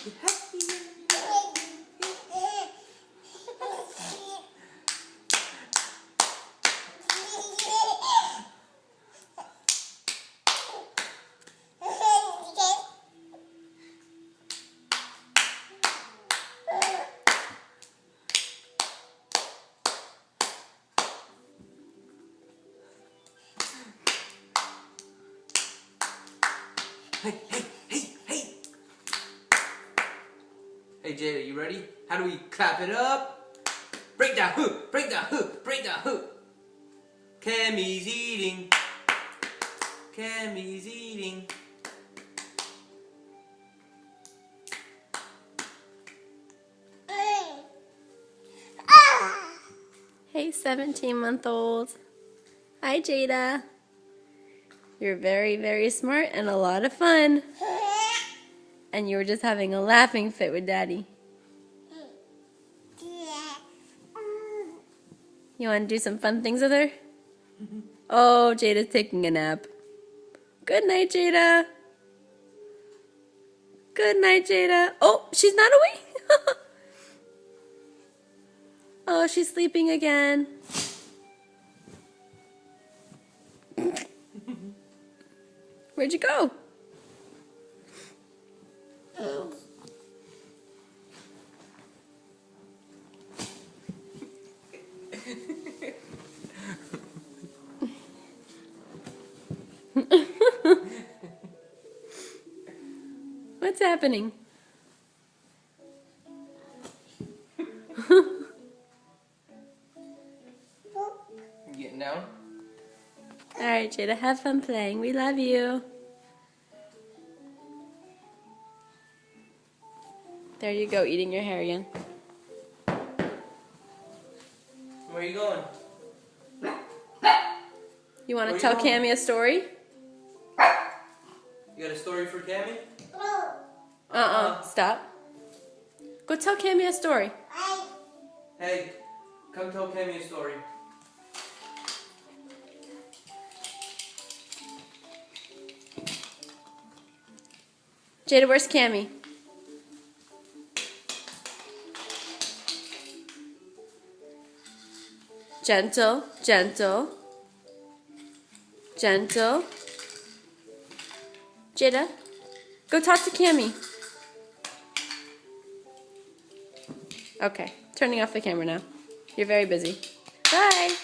Hey, hey, hey, hey! Hey Jada, you ready? How do we clap it up? Break that hoop, break that hoop, break that hoop. Cammy's eating. Cammy's eating. Hey, 17-month-old. Hi, Jada. You're very, very smart and a lot of fun. And you were just having a laughing fit with Daddy. You want to do some fun things with her? Oh, Jada's taking a nap. Good night, Jada. Good night, Jada. Oh, she's not awake? Oh, she's sleeping again. Where'd you go? What's happening? You getting down? Alright, Jada, have fun playing. We love you. There you go, eating your hair again. Where are you going? You want to tell Cammy a story? You got a story for Cammy? Stop. Go tell Cammy a story. Hey, come tell Cammy a story. Jada, where's Cammy? Gentle, gentle, gentle. Jada, go talk to Cammy. Okay, turning off the camera now. You're very busy. Bye.